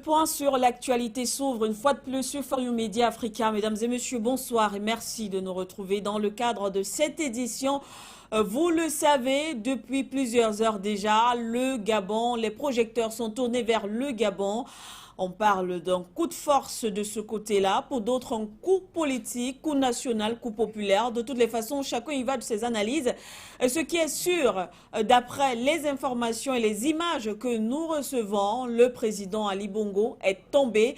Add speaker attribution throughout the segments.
Speaker 1: point sur l'actualité s'ouvre une fois de plus sur For You Media Africa. Mesdames et messieurs, bonsoir et merci de nous retrouver dans le cadre de cette édition. Vous le savez, depuis plusieurs heures déjà, le Gabon, les projecteurs sont tournés vers le Gabon. On parle d'un coup de force de ce côté-là, pour d'autres un coup politique, coup national, coup populaire. De toutes les façons, chacun y va de ses analyses. Ce qui est sûr, d'après les informations et les images que nous recevons, le président Ali Bongo est tombé.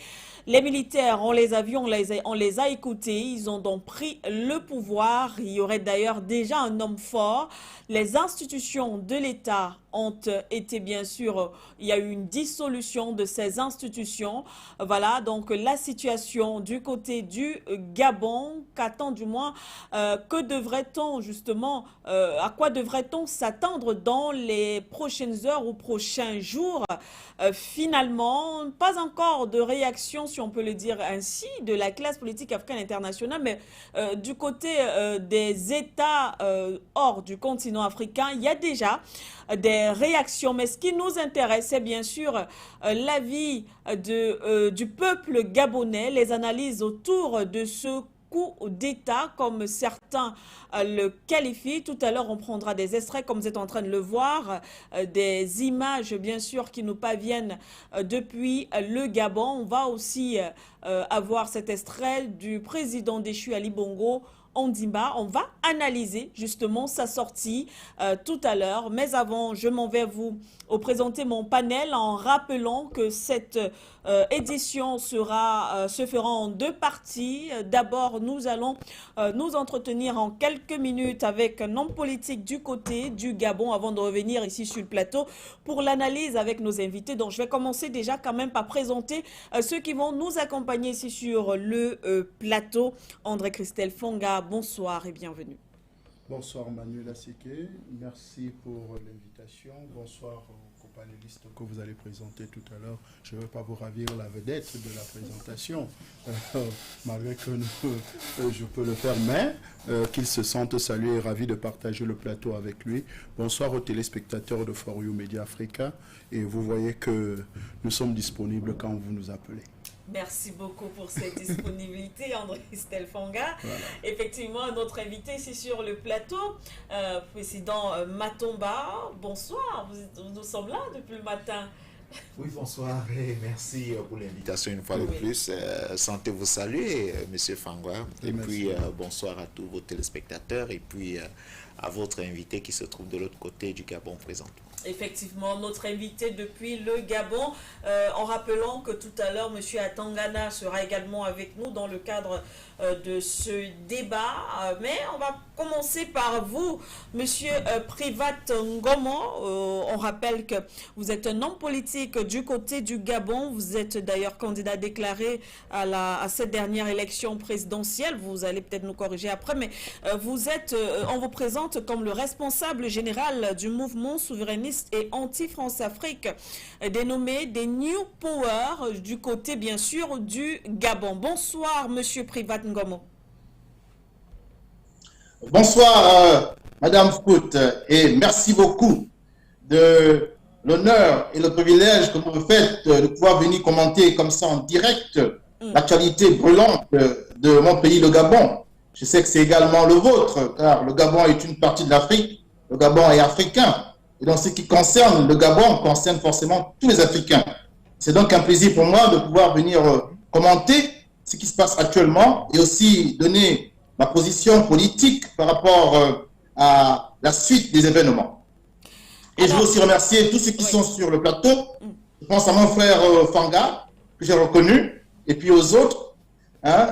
Speaker 1: Les militaires, on les a vus, on les a écoutés, ils ont donc pris le pouvoir. Il y aurait d'ailleurs déjà un homme fort. Les institutions de l'État ont été bien sûr, il y a eu une dissolution de ces institutions. Voilà, donc la situation du côté du Gabon, qu'attend du moins, que devrait-on justement, à quoi devrait-on s'attendre dans les prochaines heures ou prochains jours? Finalement, pas encore de réaction, si on peut le dire ainsi, de la classe politique africaine internationale, mais du côté des États hors du continent africain, il y a déjà des réactions. Mais ce qui nous intéresse, c'est bien sûr l'avis du peuple gabonais, les analyses autour de ce coup d'État, comme certains le qualifient. Tout à l'heure, on prendra des extraits, comme vous êtes en train de le voir, des images, bien sûr, qui nous parviennent depuis le Gabon. On va aussi avoir cet extrait du président déchu Ali Bongo Ondimba. On va analyser justement sa sortie tout à l'heure. Mais avant, je m'en vais vous présenter mon panel en rappelant que cette édition se fera en deux parties. D'abord, nous allons nous entretenir en quelques minutes avec un homme politique du côté du Gabon avant de revenir ici sur le plateau pour l'analyse avec nos invités. Donc, je vais commencer déjà quand même par présenter ceux qui vont nous accompagner ici sur le plateau. André Christelle Fonga, bonsoir et bienvenue.
Speaker 2: Bonsoir Manuel Aseke, merci pour l'invitation. Bonsoir aux panélistes que vous allez présenter tout à l'heure. Je ne veux pas vous ravir la vedette de la présentation, malgré que je peux le faire, mais qu'ils se sentent salués et ravis de partager le plateau avec lui. Bonsoir aux téléspectateurs de For You Media Africa, et vous voyez que nous sommes disponibles quand vous nous appelez.
Speaker 1: Merci beaucoup pour cette disponibilité, André Stelfonga. Voilà. Effectivement, notre invité ici sur le plateau, président Matomba, bonsoir, nous sommes là depuis le matin.
Speaker 3: Oui, bonsoir et merci pour l'invitation une fois de plus. Santé vous salue, monsieur Fangwa. Et puis, bonsoir à tous vos téléspectateurs et puis à votre invité qui se trouve de l'autre côté du Gabon présent.
Speaker 1: Effectivement, notre invité depuis le Gabon, en rappelant que tout à l'heure, M. Atangana sera également avec nous dans le cadre de ce débat. Mais on va commencer par vous, M. Privat Ngomo. On rappelle que vous êtes un homme politique du côté du Gabon. Vous êtes d'ailleurs candidat déclaré à cette dernière élection présidentielle. Vous allez peut-être nous corriger après, mais on vous présente comme le responsable général du mouvement souverainiste et anti-France-Afrique, dénommé des New Power, du côté bien sûr du Gabon. Bonsoir, Monsieur Privat Ngomo.
Speaker 4: Bonsoir, Madame Fout, et merci beaucoup de l'honneur et le privilège que vous me faites de pouvoir venir commenter comme ça en direct l'actualité brûlante de mon pays, le Gabon. Je sais que c'est également le vôtre, car le Gabon est une partie de l'Afrique, le Gabon est africain. Et donc, ce qui concerne le Gabon concerne forcément tous les Africains. C'est donc un plaisir pour moi de pouvoir venir commenter ce qui se passe actuellement et aussi donner ma position politique par rapport à la suite des événements. Et je veux aussi remercier tous ceux qui sont sur le plateau. Je pense à mon frère Fanga, que j'ai reconnu, et puis aux autres.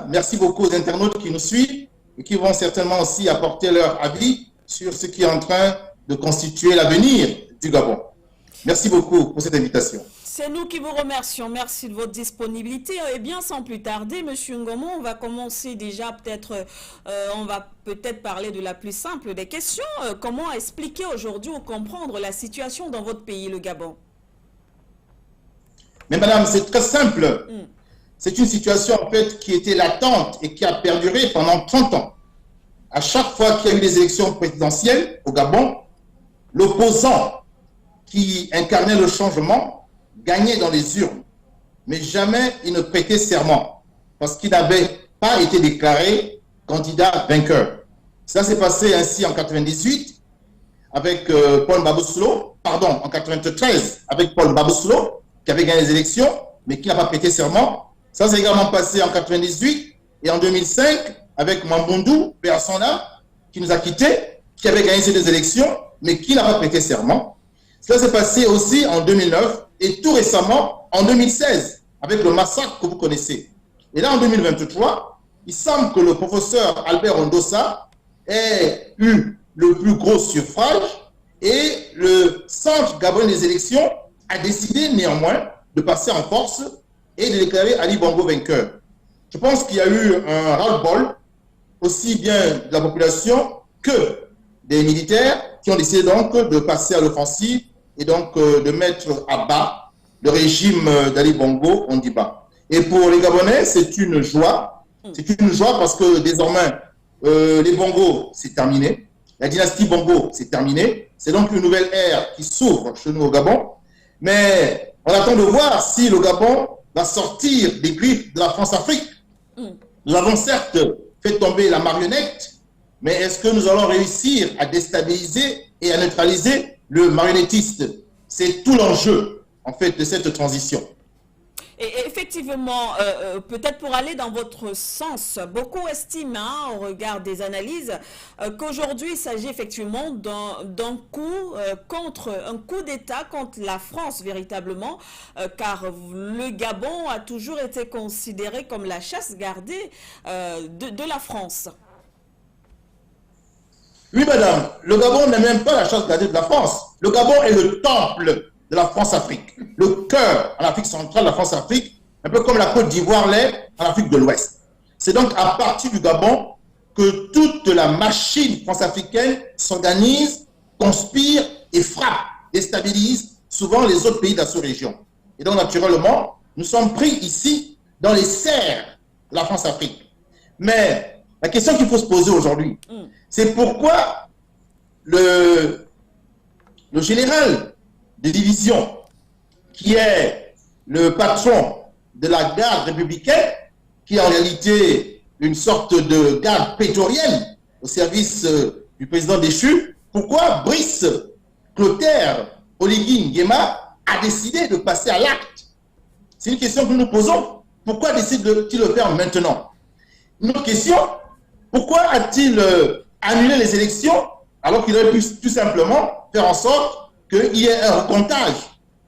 Speaker 4: Merci beaucoup aux internautes qui nous suivent et qui vont certainement aussi apporter leur avis sur ce qui est en train de constituer l'avenir du Gabon. Merci beaucoup pour cette invitation.
Speaker 1: C'est nous qui vous remercions. Merci de votre disponibilité. Et bien, sans plus tarder, Monsieur Ngomo, on va commencer déjà on va peut-être parler de la plus simple des questions. Comment expliquer aujourd'hui ou comprendre la situation dans votre pays, le Gabon?
Speaker 4: Mais madame, c'est très simple. C'est une situation en fait qui était latente et qui a perduré pendant 30 ans. À chaque fois qu'il y a eu des élections présidentielles au Gabon, l'opposant qui incarnait le changement gagnait dans les urnes. mais jamais il ne prêtait serment, parce qu'il n'avait pas été déclaré candidat vainqueur. Ça s'est passé ainsi en 98 avec Paul Baboslo, pardon, en 93 avec Paul Baboslo, qui avait gagné les élections, mais qui n'a pas prêté serment. Ça s'est également passé en 98 et en 2005 avec Mambundu, père son âme, qui nous a quittés, qui avait gagné ces deux élections, mais qui n'a pas prêté serment. Cela s'est passé aussi en 2009 et tout récemment en 2016 avec le massacre que vous connaissez. Et là, en 2023, il semble que le professeur Albert Ondossa ait eu le plus gros suffrage et le centre gabonais des élections a décidé néanmoins de passer en force et de déclarer Ali Bongo vainqueur. Je pense qu'il y a eu un ras-le-bol aussi bien de la population que des militaires qui ont décidé donc de passer à l'offensive et donc de mettre à bas le régime d'Ali Bongo Ondimba. Et pour les Gabonais, c'est une joie. C'est une joie parce que désormais, les Bongo, c'est terminé. La dynastie Bongo, c'est terminé. C'est donc une nouvelle ère qui s'ouvre chez nous au Gabon. Mais on attend de voir si le Gabon va sortir des griffes de la France-Afrique. Nous avons certes fait tomber la marionnette, mais est-ce que nous allons réussir à déstabiliser et à neutraliser le marionnettiste? C'est tout l'enjeu, en fait, de cette transition.
Speaker 1: Et effectivement, peut-être pour aller dans votre sens, beaucoup estiment, au regard des analyses, qu'aujourd'hui il s'agit effectivement d'un coup un coup d'État contre la France véritablement, car le Gabon a toujours été considéré comme la chasse gardée de la France.
Speaker 4: Oui, madame, le Gabon n'est même pas la chasse gardée de la France. Le Gabon est le temple de la France-Afrique, le cœur en Afrique centrale de la France-Afrique, un peu comme la Côte d'Ivoire l'est en Afrique de l'Ouest. C'est donc à partir du Gabon que toute la machine france-africaine s'organise, conspire et frappe, déstabilise souvent les autres pays de la sous-région. Et donc naturellement, nous sommes pris ici dans les serres de la France-Afrique. Mais la question qu'il faut se poser aujourd'hui, c'est pourquoi le général de division, qui est le patron de la garde républicaine, qui est en réalité une sorte de garde prétorienne au service du président déchu, pourquoi Brice Clotaire Oligui Nguema a décidé de passer à l'acte? C'est une question que nous nous posons. Pourquoi décide-t-il de le faire maintenant? Une autre question, pourquoi a-t-il annulé les élections alors qu'il aurait pu tout simplement faire en sorte qu'il y ait un recomptage?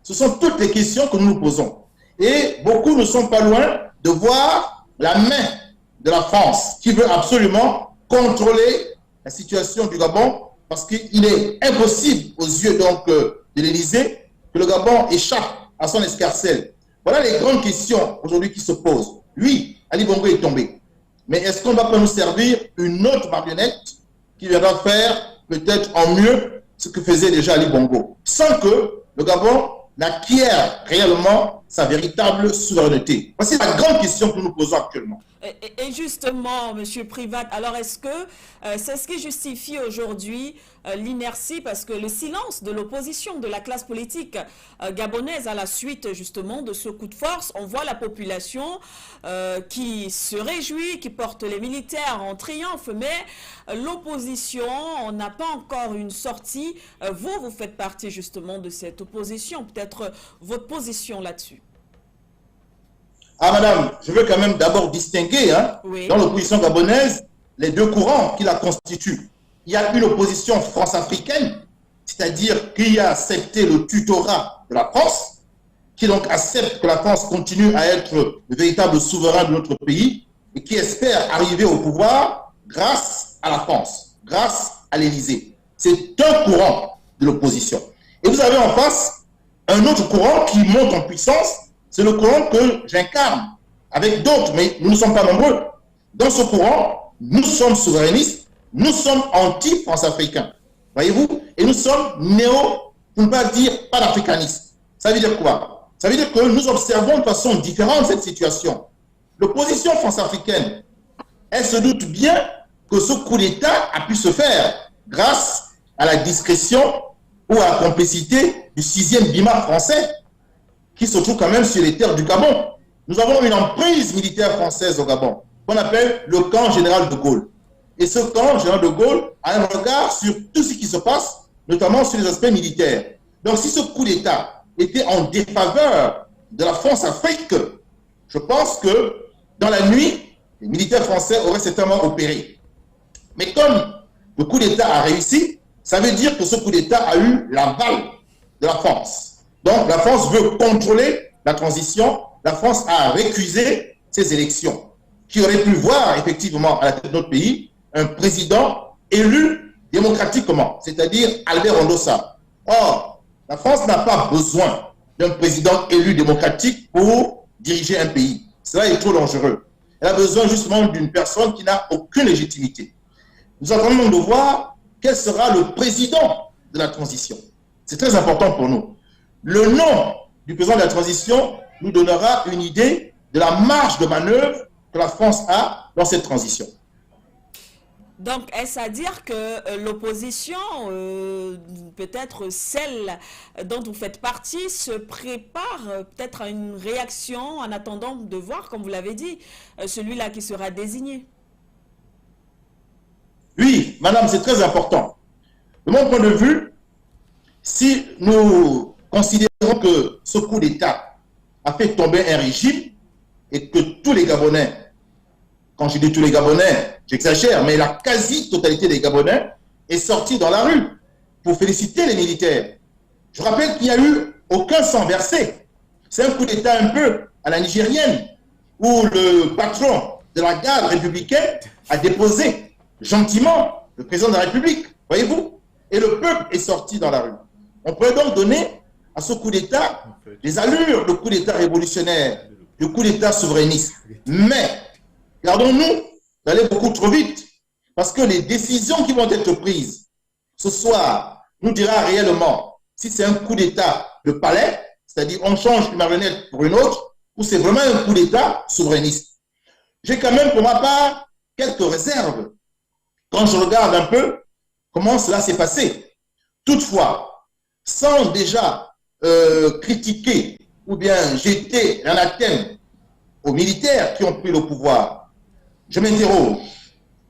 Speaker 4: Ce sont toutes les questions que nous nous posons. Et beaucoup ne sont pas loin de voir la main de la France qui veut absolument contrôler la situation du Gabon parce qu'il est impossible aux yeux donc de l'Élysée que le Gabon échappe à son escarcelle. Voilà les grandes questions aujourd'hui qui se posent. Oui, Ali Bongo est tombé. Mais est-ce qu'on ne va pas nous servir une autre marionnette qui viendra faire peut-être en mieux ce que faisait déjà Ali Bongo, sans que le Gabon n'acquiert réellement sa véritable souveraineté? Voici la grande question que nous nous posons actuellement.
Speaker 1: Et justement, M. Privat, alors est-ce que c'est ce qui justifie aujourd'hui l'inertie, parce que le silence de l'opposition, de la classe politique gabonaise à la suite justement de ce coup de force? On voit la population qui se réjouit, qui porte les militaires en triomphe, mais l'opposition, on n'a pas encore une sortie. Vous faites partie justement de cette opposition, peut-être votre position là-dessus?
Speaker 4: Ah, madame, je veux quand même d'abord distinguer dans l'opposition gabonaise les deux courants qui la constituent. Il y a une opposition france-africaine, c'est-à-dire qui a accepté le tutorat de la France, qui donc accepte que la France continue à être le véritable souverain de notre pays et qui espère arriver au pouvoir grâce à la France, grâce à l'Élysée. C'est un courant de l'opposition. Et vous avez en face un autre courant qui monte en puissance. C'est le courant que j'incarne avec d'autres, mais nous ne sommes pas nombreux. Dans ce courant, nous sommes souverainistes, nous sommes anti-France-africains. Voyez-vous? Et nous sommes pour ne pas dire panafricanistes. Ça veut dire quoi? Ça veut dire que nous observons de façon différente cette situation. L'opposition france-africaine, elle se doute bien que ce coup d'État a pu se faire grâce à la discrétion ou à la complicité du 6e BIMA français, qui se trouve quand même sur les terres du Gabon. Nous avons une emprise militaire française au Gabon, qu'on appelle le camp général de Gaulle. Et ce camp général de Gaulle a un regard sur tout ce qui se passe, notamment sur les aspects militaires. Donc si ce coup d'État était en défaveur de la France-Afrique, je pense que dans la nuit, les militaires français auraient certainement opéré. Mais comme le coup d'État a réussi, ça veut dire que ce coup d'État a eu l'aval de la France. Donc la France veut contrôler la transition. La France a récusé ces élections, qui auraient pu voir effectivement à la tête de notre pays un président élu démocratiquement, c'est-à-dire Albert Hondosa. Or, la France n'a pas besoin d'un président élu démocratique pour diriger un pays. Cela est trop dangereux. Elle a besoin justement d'une personne qui n'a aucune légitimité. Nous attendons de voir quel sera le président de la transition. C'est très important pour nous. Le nom du président de la transition nous donnera une idée de la marge de manœuvre que la France a dans cette transition.
Speaker 1: Donc, est-ce à dire que l'opposition, peut-être celle dont vous faites partie, se prépare peut-être à une réaction en attendant de voir, comme vous l'avez dit, celui-là qui sera désigné?
Speaker 4: Oui, madame, c'est très important. De mon point de vue, si nous considérons que ce coup d'État a fait tomber un régime et que tous les Gabonais, quand je dis tous les Gabonais, j'exagère, mais la quasi-totalité des Gabonais est sortie dans la rue pour féliciter les militaires. Je rappelle qu'il n'y a eu aucun sang versé. C'est un coup d'État un peu à la nigérienne, où le patron de la garde républicaine a déposé gentiment le président de la République, voyez-vous, et le peuple est sorti dans la rue. On pourrait donc donner à ce coup d'État des allures de coup d'État révolutionnaire, de coup d'État souverainiste. Mais, gardons-nous d'aller beaucoup trop vite, parce que les décisions qui vont être prises ce soir nous dira réellement si c'est un coup d'État de palais, c'est-à-dire on change une marionnette pour une autre, ou c'est vraiment un coup d'État souverainiste. J'ai quand même pour ma part quelques réserves quand je regarde un peu comment cela s'est passé. Toutefois, sans déjà critiquer ou bien jeter un anathème aux militaires qui ont pris le pouvoir, je m'interroge.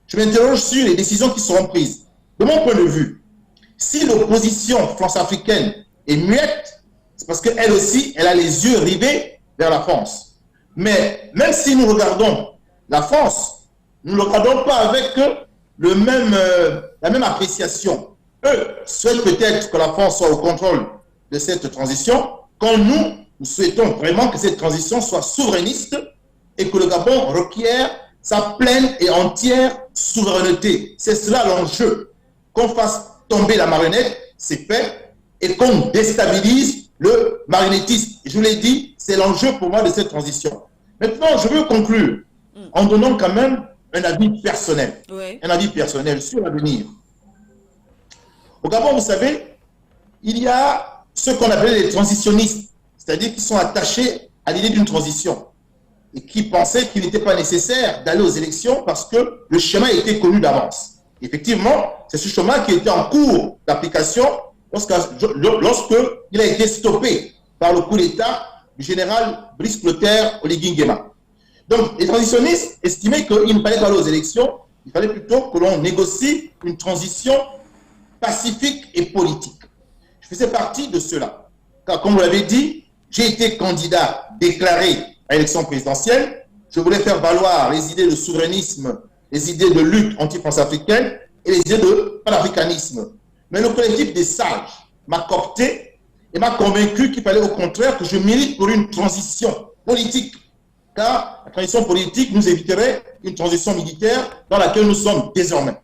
Speaker 4: Je m'interroge sur les décisions qui seront prises. De mon point de vue, si l'opposition france-africaine est muette, c'est parce qu'elle aussi, elle a les yeux rivés vers la France. Mais même si nous regardons la France, nous ne regardons pas avec la même appréciation. Eux souhaitent peut-être que la France soit au contrôle de cette transition, quand nous souhaitons vraiment que cette transition soit souverainiste et que le Gabon requiert sa pleine et entière souveraineté. C'est cela l'enjeu. Qu'on fasse tomber la marionnette, c'est fait, et qu'on déstabilise le marionnettisme. Je vous l'ai dit, c'est l'enjeu pour moi de cette transition. Maintenant, je veux conclure en donnant quand même un avis personnel. Oui. Un avis personnel sur l'avenir. Au Gabon, vous savez, il y a ce qu'on appelle les transitionnistes, c'est-à-dire qui sont attachés à l'idée d'une transition et qui pensaient qu'il n'était pas nécessaire d'aller aux élections parce que le schéma était connu d'avance. Effectivement, c'est ce schéma qui était en cours d'application lorsqu'il a été stoppé par le coup d'État du général Brice Clotaire Oligui Nguema. Donc, les transitionnistes estimaient qu'il ne fallait pas aller aux élections, il fallait plutôt que l'on négocie une transition pacifique et politique. Je faisais partie de cela. Car, comme vous l'avez dit, j'ai été candidat déclaré à l'élection présidentielle. Je voulais faire valoir les idées de souverainisme, les idées de lutte anti-France-africaine et les idées de panafricanisme. Mais le collectif des sages m'a coopté et m'a convaincu qu'il fallait au contraire que je milite pour une transition politique. Car la transition politique nous éviterait une transition militaire dans laquelle nous sommes désormais.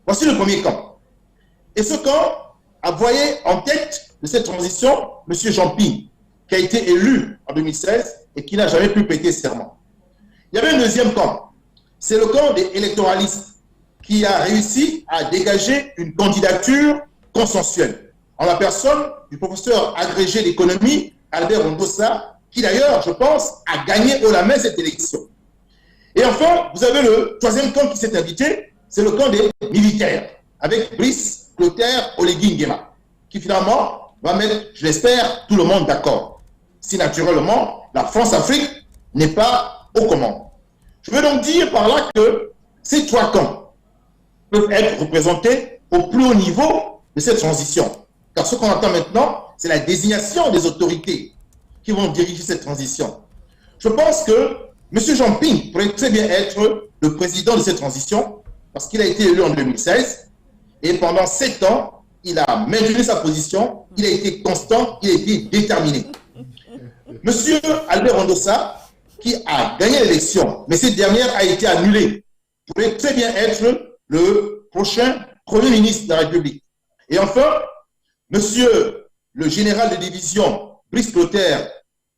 Speaker 4: Voici le premier camp. Et ce camp a voyé en tête de cette transition M. Jean Ping, qui a été élu en 2016 et qui n'a jamais pu prêter serment. Il y avait un deuxième camp. C'est le camp des électoralistes qui a réussi à dégager une candidature consensuelle en la personne du professeur agrégé d'économie Albert Hondosa, qui d'ailleurs, je pense, a gagné haut la main cette élection. Et enfin, vous avez le troisième camp qui s'est invité, c'est le camp des militaires, avec Brice Clotaire Oligui Nguema, qui finalement va mettre, je l'espère, tout le monde d'accord. si naturellement la France-Afrique n'est pas aux commandes. Je veux donc dire par là que ces trois camps peuvent être représentés au plus haut niveau de cette transition. Car ce qu'on attend maintenant, c'est la désignation des autorités qui vont diriger cette transition. Je pense que M. Jean Ping pourrait très bien être le président de cette transition parce qu'il a été élu en 2016 et pendant 7 ans, il a maintenu sa position, il a été constant, il a été déterminé. M. Albert Ondossa, qui a gagné l'élection, mais cette dernière a été annulée, pourrait très bien être le prochain Premier ministre de la République. Et enfin, M. le général de division Brice Clotaire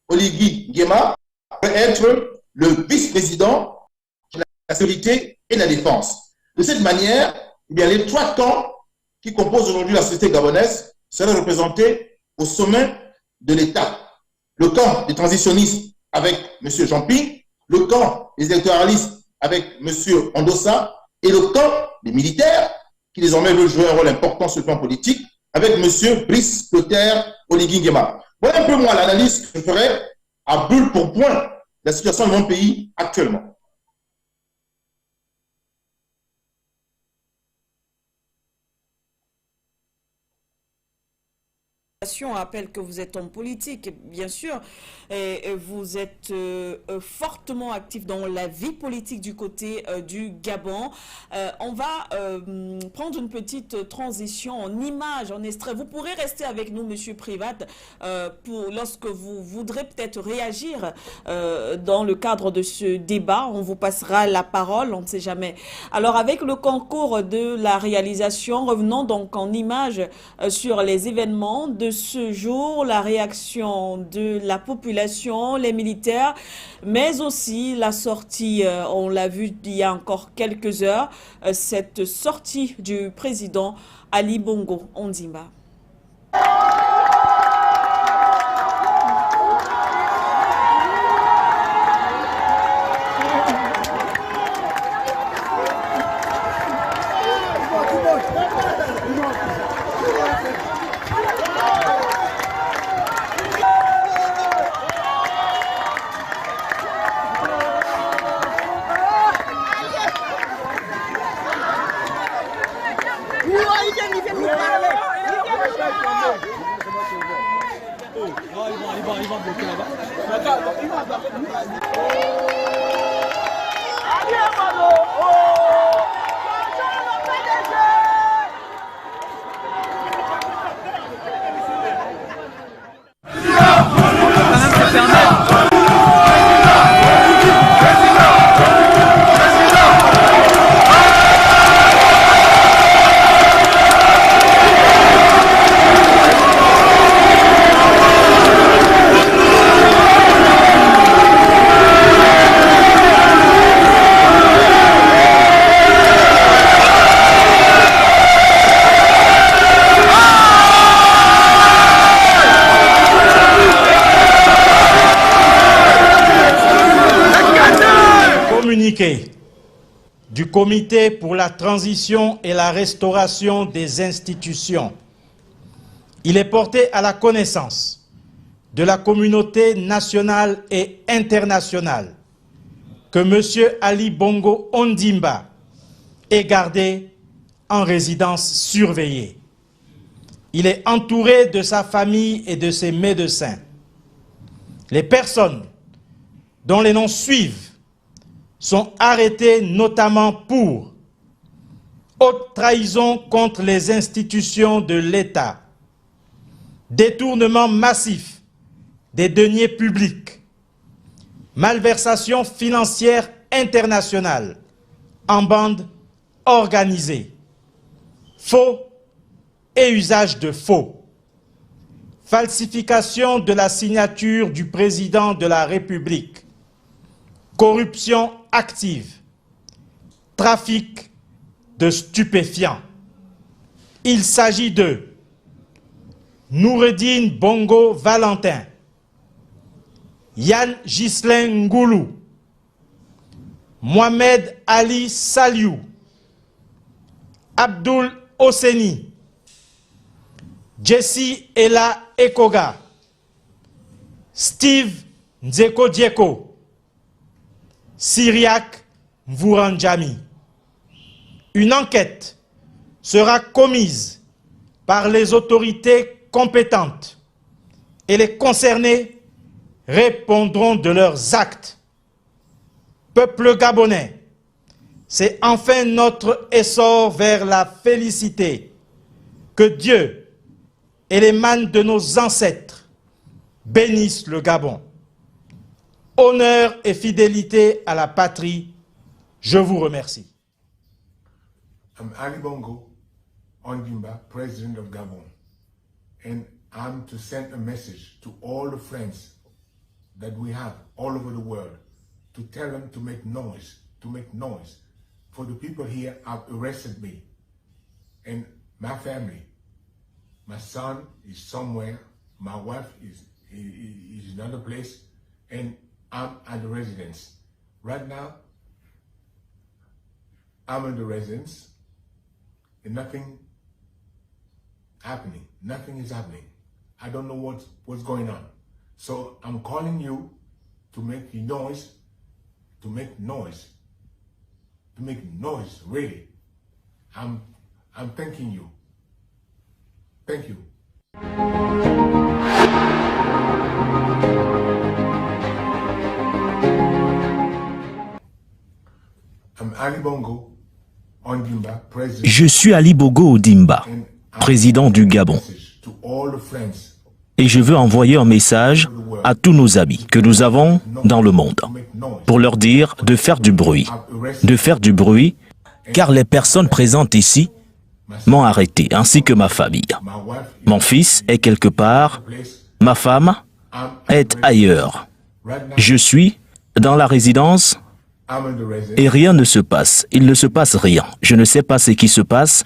Speaker 4: Oligui Nguema pourrait être le vice-président de la sécurité et de la défense. De cette manière, eh bien, les trois camps qui composent aujourd'hui la société gabonaise seraient représentés au sommet de l'État. Le camp des transitionnistes avec M. Jean Ping, le camp des électoralistes avec M. Ondossa et le camp des militaires qui désormais veulent jouer un rôle important sur le plan politique avec M. Brice Clotaire Oligui Nguema. Voilà un peu moi l'analyse que je ferai à brûle pour point la situation de mon pays actuellement.
Speaker 1: Appelle que vous êtes homme politique, bien sûr, et vous êtes fortement actif dans la vie politique du côté du Gabon. On va prendre une petite transition en image, en extrait. Vous pourrez rester avec nous, Monsieur Privat, pour lorsque vous voudrez peut-être réagir dans le cadre de ce débat. On vous passera la parole, on ne sait jamais. Alors, avec le concours de la réalisation, revenons donc en image sur les événements de ce jour, la réaction de la population, les militaires, mais aussi la sortie, on l'a vu il y a encore quelques heures, cette sortie du président Ali Bongo Ondimba.
Speaker 5: Du Comité pour la transition et la restauration des institutions. Il est porté à la connaissance de la communauté nationale et internationale que M. Ali Bongo Ondimba est gardé en résidence surveillée. Il est entouré de sa famille et de ses médecins. Les personnes dont les noms suivent sont arrêtés notamment pour haute trahison contre les institutions de l'État, détournement massif des deniers publics, malversation financière internationale en bande organisée, faux et usage de faux, falsification de la signature du président de la République, corruption active, trafic de stupéfiants. Il s'agit de Noureddine Bongo Valentin, Yann Ghislain Ngoulou, Mohamed Ali Saliou, Abdul Hosseini, Jessie Ella Ekoga, Steve Nzeko Dieko, Syriac Mvouranjami. Une enquête sera commise par les autorités compétentes et les concernés répondront de leurs actes. Peuple gabonais, c'est enfin notre essor vers la félicité. Que Dieu et les mânes de nos ancêtres bénissent le Gabon. Honneur et fidélité à la patrie, je vous remercie.
Speaker 6: I'm Ali Bongo Ondimba, President of Gabon, and I'm to send a message to all the friends that we have all over the world to tell them to make noise, For the people here have arrested me and my family. My son is somewhere, my wife is in another place, and I'm at the residence. Right now, I'm in the residence and nothing happening. Nothing is happening. I don't know what's going on. So I'm calling you to make noise, really. I'm thanking you. Thank you. I'm Ali Bongo Ondimba, President.
Speaker 7: Je suis Ali Bongo Ondimba, président du Gabon. Et je veux envoyer un message à tous nos amis que nous avons dans le monde pour leur dire de faire du bruit, car les personnes présentes ici m'ont arrêté, ainsi que ma famille. Mon fils est quelque part, ma femme est ailleurs. Je suis dans la résidence et rien ne se passe. Il ne se passe rien. Je ne sais pas ce qui se passe.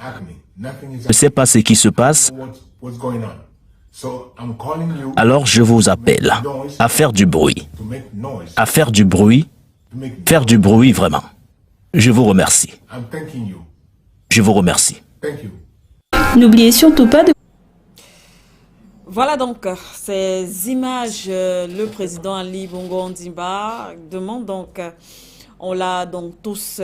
Speaker 7: Alors je vous appelle à faire du bruit. Faire du bruit vraiment. Je vous remercie. Je vous remercie.
Speaker 8: N'oubliez surtout pas de...
Speaker 1: Voilà donc ces images, le président Ali Bongo Ondimba demande donc, on l'a donc tous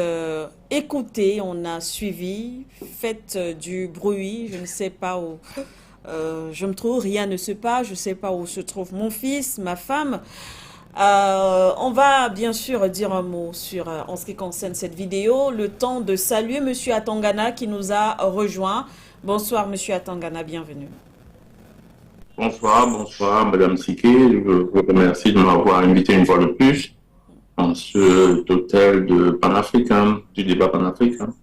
Speaker 1: écouté, on a suivi, faites du bruit, je ne sais pas où je me trouve, rien ne se passe, je ne sais pas où se trouve mon fils, ma femme. On va bien sûr dire un mot sur, en ce qui concerne cette vidéo, le temps de saluer M. Atangana qui nous a rejoint. Bonsoir M. Atangana, bienvenue.
Speaker 9: Bonsoir, Madame Siké. Je vous remercie de m'avoir invité une fois de plus en ce hôtel de panafricain, du débat panafricain.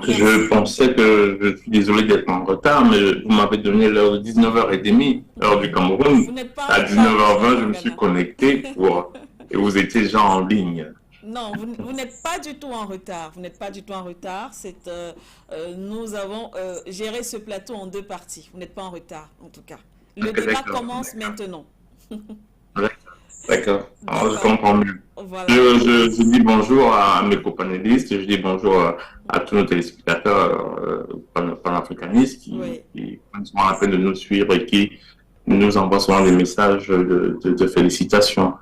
Speaker 9: Je pensais que, je suis désolé d'être en retard, mais vous m'avez donné l'heure de 19h30, heure du Cameroun. À 19h20, je me suis connecté et vous étiez déjà en ligne.
Speaker 1: Non, vous n'êtes pas du tout en retard. Vous n'êtes pas du tout en retard. Nous avons géré ce plateau en deux parties. Vous n'êtes pas en retard, en tout cas. Le débat commence maintenant.
Speaker 9: D'accord, je comprends mieux.
Speaker 1: Voilà.
Speaker 9: Je dis bonjour à mes copanélistes, je dis bonjour à tous nos téléspectateurs panafricanistes qui prennent souvent la peine de nous suivre et qui nous envoient souvent des messages de félicitations.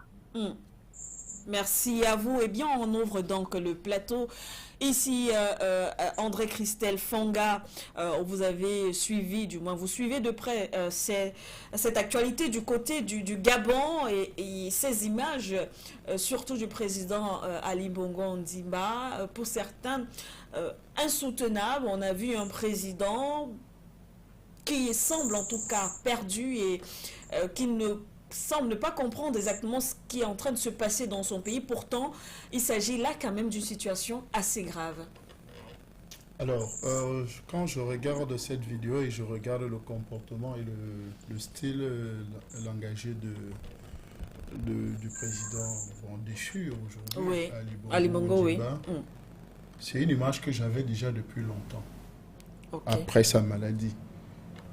Speaker 1: Merci à vous. Eh bien, on ouvre donc le plateau. Ici, André Christelle Fanga, vous avez suivi, du moins vous suivez de près cette actualité du côté du Gabon et ces images, surtout du président Ali Bongo Ondimba, pour certains insoutenables. On a vu un président qui semble en tout cas perdu et qui ne semble ne pas comprendre exactement ce qui est en train de se passer dans son pays. Pourtant, il s'agit là quand même d'une situation assez grave.
Speaker 2: Alors, quand je regarde cette vidéo et je regarde le comportement et le style l'engagé du président déchu aujourd'hui,
Speaker 1: Ali Bongo, oui.
Speaker 2: C'est une image que j'avais déjà depuis longtemps, après sa maladie.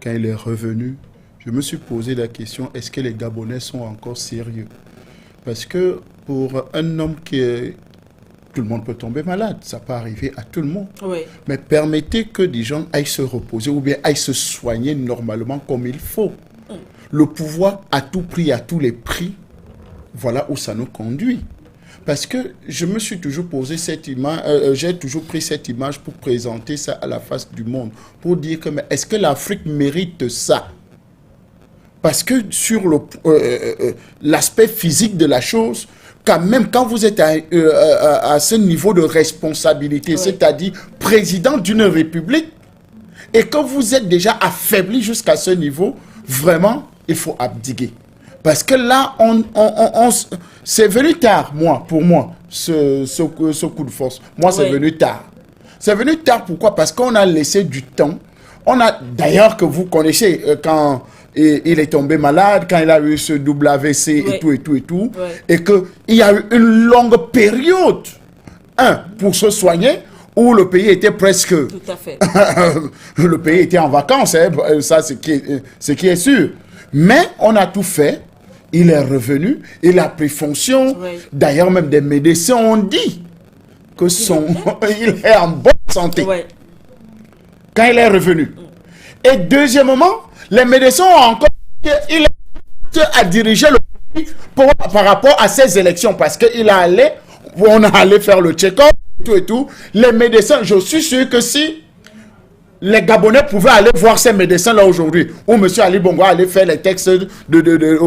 Speaker 2: Quand il est revenu, je me suis posé la question, est-ce que les Gabonais sont encore sérieux? Parce que pour un homme qui est... Tout le monde peut tomber malade, ça peut arriver à tout le monde. Mais permettez que des gens aillent se reposer ou bien aillent se soigner normalement comme il faut. le pouvoir à tout prix, à tous les prix, voilà où ça nous conduit. Parce que je me suis toujours posé cette image, j'ai toujours pris cette image pour présenter ça à la face du monde, pour dire que est-ce que l'Afrique mérite ça? Parce que sur l'aspect physique de la chose, quand même, quand vous êtes à ce niveau de responsabilité, c'est-à-dire président d'une république, et que vous êtes déjà affaibli jusqu'à ce niveau, vraiment, il faut abdiquer. Parce que là, c'est venu tard, pour moi, ce coup de force. Moi, c'est venu tard. C'est venu tard, pourquoi? Parce qu'on a laissé du temps. D'ailleurs, que vous connaissez, quand il est tombé malade, quand il a eu ce double AVC et tout, et qu'il y a eu une longue période, pour se soigner, où le pays était presque...
Speaker 1: Tout à fait.
Speaker 2: Le pays était en vacances, hein, ça, c'est qui est sûr. Mais on a tout fait. Il est revenu, il a pris fonction. D'ailleurs, même des médecins ont dit que il est en bonne santé quand il est revenu. Et deuxièmement, les médecins ont encore dit qu'il est à diriger le pays par rapport à ces élections, parce qu'on a allé faire le check-up, tout. Les médecins, je suis sûr que si les Gabonais pouvaient aller voir ces médecins-là aujourd'hui, où M. Ali Bongo allait faire les textes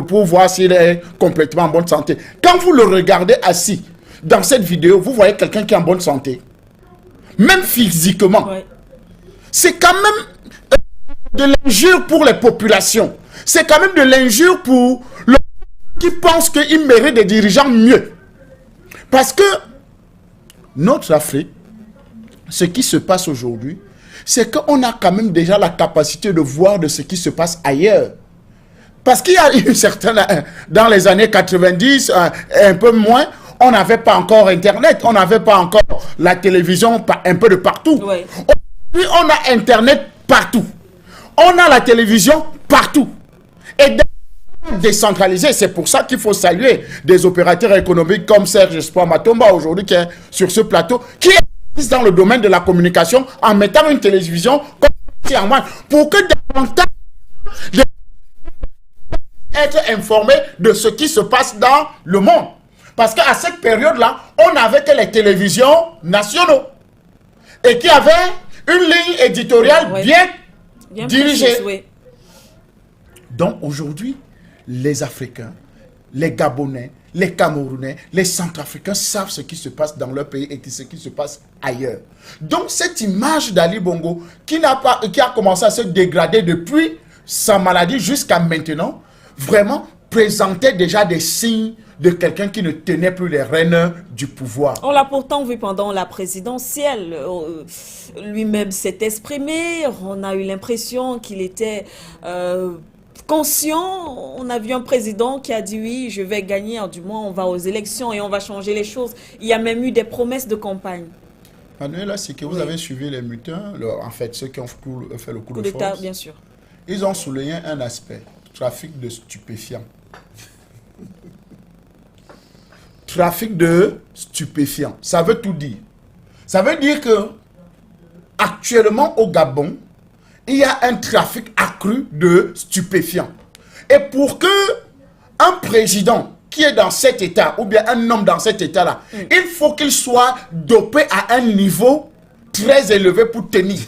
Speaker 2: pour voir s'il est complètement en bonne santé. Quand vous le regardez assis dans cette vidéo, vous voyez quelqu'un qui est en bonne santé. Même physiquement. C'est quand même de l'injure pour les populations. C'est quand même de l'injure pour le qui pense qu'il mérite des dirigeants mieux. Parce que notre Afrique, ce qui se passe aujourd'hui, c'est qu'on a quand même déjà la capacité de voir de ce qui se passe ailleurs. Parce qu'il y a eu dans les années 90, un peu moins, on n'avait pas encore Internet, on n'avait pas encore la télévision un peu de partout. Aujourd'hui, on a Internet partout. On a la télévision partout. Et décentralisé, c'est pour ça qu'il faut saluer des opérateurs économiques comme Serge Espoir Matomba aujourd'hui qui est sur ce plateau, qui est dans le domaine de la communication en mettant une télévision comme pour que davantage être informés de ce qui se passe dans le monde. Parce qu'à cette période-là, on n'avait que les télévisions nationaux et qui avaient une ligne éditoriale bien dirigée.
Speaker 1: Précise,
Speaker 2: Donc aujourd'hui, les Africains, les Gabonais, les Camerounais, les Centrafricains savent ce qui se passe dans leur pays et ce qui se passe ailleurs. Donc cette image d'Ali Bongo qui a commencé à se dégrader depuis sa maladie jusqu'à maintenant, vraiment présentait déjà des signes de quelqu'un qui ne tenait plus les rênes du pouvoir.
Speaker 1: On l'a pourtant vu pendant la présidentielle. Lui-même s'est exprimé. On a eu l'impression qu'il était conscient. On a vu un président qui a dit oui, je vais gagner. Du moins, on va aux élections et on va changer les choses. Il y a même eu des promesses de campagne.
Speaker 2: Manuela, c'est que vous avez suivi les mutins, en fait, ceux qui ont fait le coup de force.
Speaker 1: Bien sûr.
Speaker 2: Ils ont souligné un aspect, trafic de stupéfiants. Trafic de stupéfiants, ça veut tout dire. Ça veut dire que actuellement au Gabon, il y a un trafic accru de stupéfiants. Et pour que un président qui est dans cet état, ou bien un homme dans cet état-là, il faut qu'il soit dopé à un niveau très élevé pour tenir.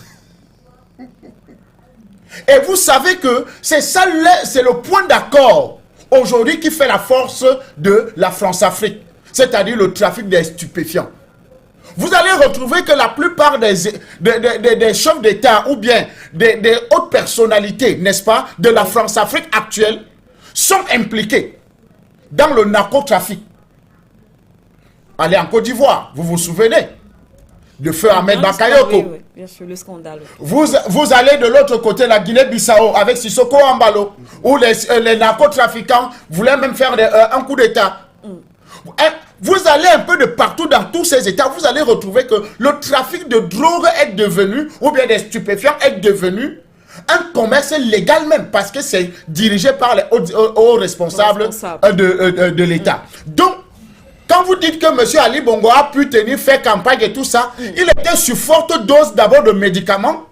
Speaker 2: Et vous savez que c'est ça, c'est le point d'accord aujourd'hui qui fait la force de la France-Afrique, c'est-à-dire le trafic des stupéfiants. Vous allez retrouver que la plupart des chefs d'État ou bien des hautes personnalités, n'est-ce pas, de la France-Afrique actuelle sont impliqués dans le narcotrafic. Allez en Côte d'Ivoire, vous vous souvenez de feu Ahmed Bakayoko.
Speaker 1: Oui, bien sûr, le scandale.
Speaker 2: Vous allez de l'autre côté, la Guinée-Bissau, avec Sissoko Ambalo, où les narcotrafiquants voulaient même faire un coup d'État. Vous allez un peu de partout dans tous ces États, vous allez retrouver que le trafic de drogue est devenu, ou bien des stupéfiants est devenu un commerce légal même, parce que c'est dirigé par les hauts responsables de l'État. Donc, quand vous dites que M. Ali Bongo a pu faire campagne et tout ça, il était sur forte dose d'abord de médicaments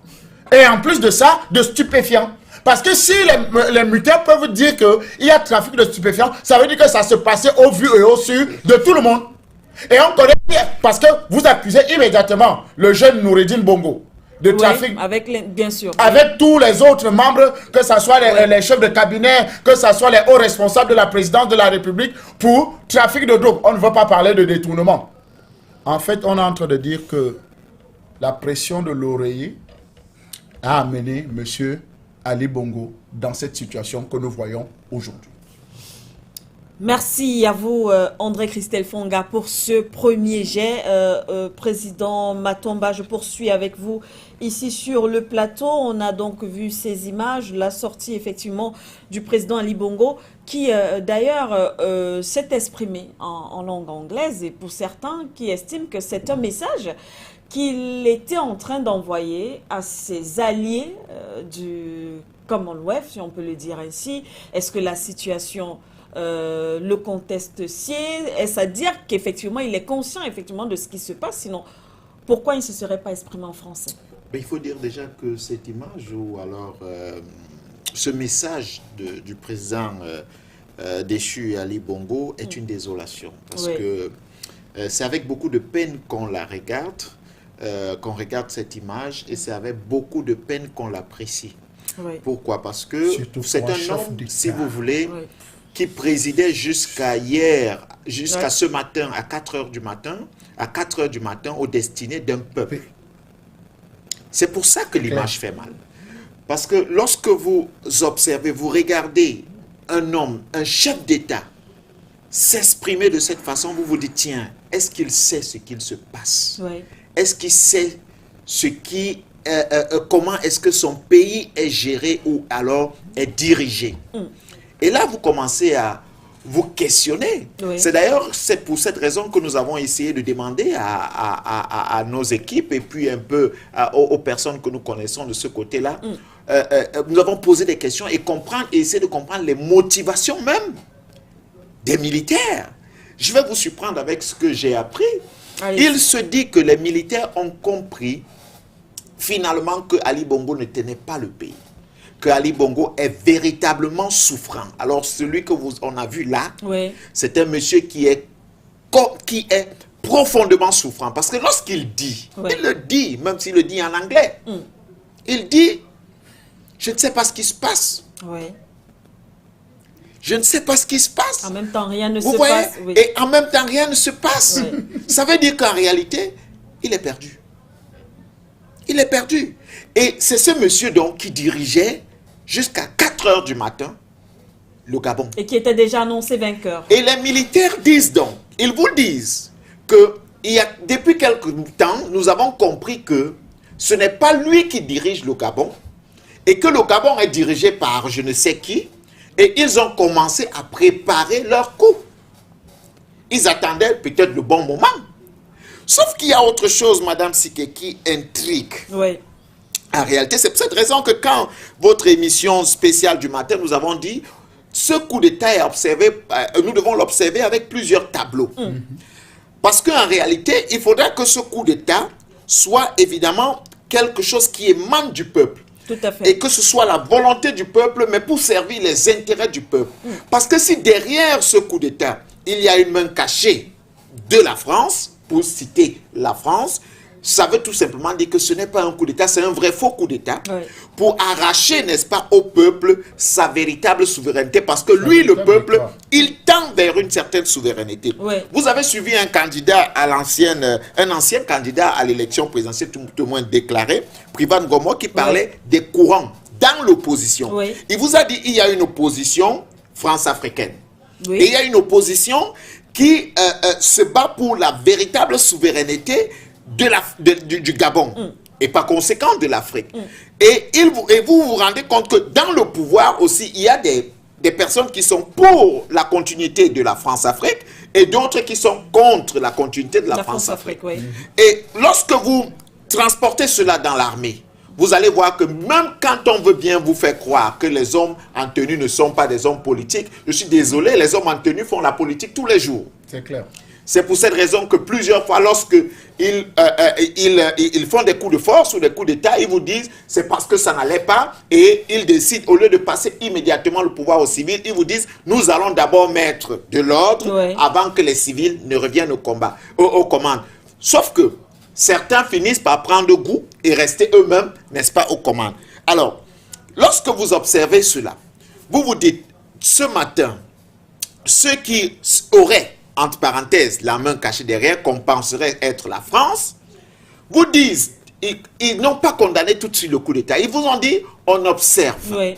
Speaker 2: et en plus de ça, de stupéfiants.
Speaker 6: Parce que si les muteurs peuvent dire qu'il y a trafic de stupéfiants, ça veut dire que ça se passait au vu et au su de tout le monde. Et on connaît, parce que vous accusez immédiatement le jeune Noureddine Bongo de trafic.
Speaker 1: Bien sûr.
Speaker 6: Avec tous les autres membres, que ce soit les chefs de cabinet, que ce soit les hauts responsables de la présidence de la République, pour trafic de drogue. On ne veut pas parler de détournement. En fait, on est en train de dire que la pression de l'oreiller a amené M. Ali Bongo dans cette situation que nous voyons aujourd'hui.
Speaker 1: Merci à vous, André Christelle Fonga, pour ce premier jet. Président Matomba, je poursuis avec vous ici sur le plateau. On a donc vu ces images, la sortie effectivement du président Ali Bongo, qui d'ailleurs s'est exprimé en langue anglaise, et pour certains qui estiment que c'est un message qu'il était en train d'envoyer à ses alliés du Commonwealth, si on peut le dire ainsi. Est-ce que la situation le conteste-ci? Est-ce à dire qu'effectivement il est conscient effectivement de ce qui se passe? Sinon, pourquoi il ne se serait pas exprimé en français?
Speaker 3: Il faut dire déjà que cette image ou alors ce message du président déchu Ali Bongo est une désolation. Parce que c'est avec beaucoup de peine qu'on la regarde, cette image, et c'est avec beaucoup de peine qu'on l'apprécie. Pourquoi? Parce que c'est un homme, si vous voulez, qui présidait jusqu'à hier, jusqu'à ce matin, à 4 heures du matin, aux destinées d'un peuple. C'est pour ça que l'image fait mal. Parce que lorsque vous observez, vous regardez un homme, un chef d'État, s'exprimer de cette façon, vous vous dites, tiens, est-ce qu'il sait ce qu'il se passe? Est-ce qu'il sait comment est-ce que son pays est géré ou alors est dirigé? Et là, vous commencez à vous questionner. C'est pour cette raison que nous avons essayé de demander à nos équipes et puis un peu aux personnes que nous connaissons de ce côté-là. Nous avons posé des questions et essayer de comprendre les motivations même des militaires. Je vais vous surprendre avec ce que j'ai appris. Il se dit que les militaires ont compris finalement que Ali Bongo ne tenait pas le pays. Que Ali Bongo est véritablement souffrant. Alors celui que on a vu là, c'est un monsieur qui est profondément souffrant. Parce que lorsqu'il dit, il le dit, même s'il le dit en anglais, il dit, je ne sais pas ce qui se passe. Je ne sais pas ce qui se passe.
Speaker 1: En même temps, rien ne
Speaker 3: Vous
Speaker 1: se
Speaker 3: voyez?
Speaker 1: passe.
Speaker 3: Et en même temps, rien ne se passe. Ça veut dire qu'en réalité, il est perdu. Il est perdu. Et c'est ce monsieur donc qui dirigeait jusqu'à 4 heures du matin le Gabon.
Speaker 1: Et qui était déjà annoncé vainqueur.
Speaker 3: Et les militaires disent donc, ils vous disent que depuis quelque temps, nous avons compris que ce n'est pas lui qui dirige le Gabon et que le Gabon est dirigé par je ne sais qui, et ils ont commencé à préparer leur coup. Ils attendaient peut-être le bon moment. Sauf qu'il y a autre chose, Madame Siké, qui intrigue. En réalité, c'est pour cette raison que quand votre émission spéciale du matin, nous avons dit, ce coup d'État est observé, nous devons l'observer avec plusieurs tableaux. Parce qu'en réalité, il faudra que ce coup d'État soit évidemment quelque chose qui émane du peuple.
Speaker 1: Tout à fait.
Speaker 3: Et que ce soit la volonté du peuple, mais pour servir les intérêts du peuple. Parce que si derrière ce coup d'État, il y a une main cachée de la France, pour citer la France, ça veut tout simplement dire que ce n'est pas un coup d'État, c'est un vrai faux coup d'État pour arracher, n'est-ce pas, au peuple sa véritable souveraineté. Parce que lui, le peuple, il tend vers une certaine souveraineté. Vous avez suivi un candidat à un ancien candidat à l'élection présidentielle, tout au moins déclaré, Privan Gomo, qui parlait des courants dans l'opposition. Il vous a dit il y a une opposition France-africaine. Et il y a une opposition qui se bat pour la véritable souveraineté du Gabon et par conséquent de l'Afrique. Et vous vous rendez compte que dans le pouvoir aussi, il y a des personnes qui sont pour la continuité de la France-Afrique et d'autres qui sont contre la continuité de la France-Afrique. Et lorsque vous transportez cela dans l'armée, vous allez voir que même quand on veut bien vous faire croire que les hommes en tenue ne sont pas des hommes politiques, je suis désolé, les hommes en tenue font la politique tous les jours.
Speaker 6: C'est clair.
Speaker 3: C'est pour cette raison que plusieurs fois, lorsque ils font des coups de force ou des coups d'État, ils vous disent c'est parce que ça n'allait pas et ils décident, au lieu de passer immédiatement le pouvoir aux civils, ils vous disent nous allons d'abord mettre de l'ordre avant que les civils ne reviennent au combat, aux commandes. Sauf que certains finissent par prendre goût et rester eux-mêmes, n'est-ce pas, aux commandes. Alors, lorsque vous observez cela, vous vous dites, ce matin, ceux qui auraient, entre parenthèses, la main cachée derrière, qu'on penserait être la France, vous disent, ils n'ont pas condamné tout de suite le coup d'État. Ils vous ont dit, on observe.
Speaker 1: Oui.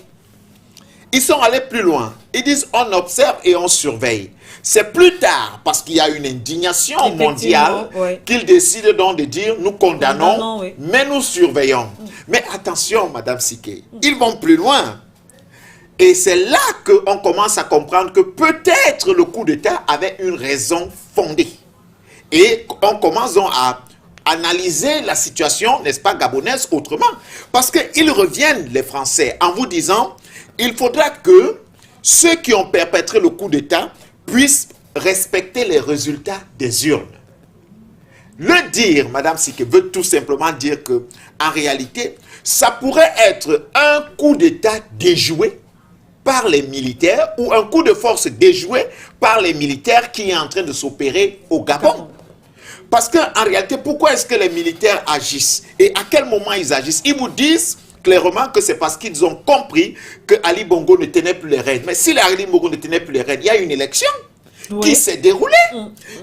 Speaker 3: Ils sont allés plus loin. Ils disent, on observe et on surveille. C'est plus tard, parce qu'il y a une indignation mondiale, qu'ils décident donc de dire, nous condamnons, mais nous surveillons. Mais attention, Madame Siké, ils vont plus loin. Et c'est là qu'on commence à comprendre que peut-être le coup d'État avait une raison fondée. Et on commence donc à analyser la situation, n'est-ce pas, gabonaise autrement. Parce qu'ils reviennent, les Français, en vous disant, il faudra que ceux qui ont perpétré le coup d'État puissent respecter les résultats des urnes. Le dire, Madame Siké, veut tout simplement dire que, en réalité, ça pourrait être un coup d'État déjoué par les militaires ou un coup de force déjoué par les militaires qui est en train de s'opérer au Gabon. Parce qu'en réalité, pourquoi est-ce que les militaires agissent? Et à quel moment ils agissent? Ils vous disent clairement que c'est parce qu'ils ont compris que Ali Bongo ne tenait plus les rênes. Mais si Ali Bongo ne tenait plus les rênes, il y a une élection qui s'est déroulée.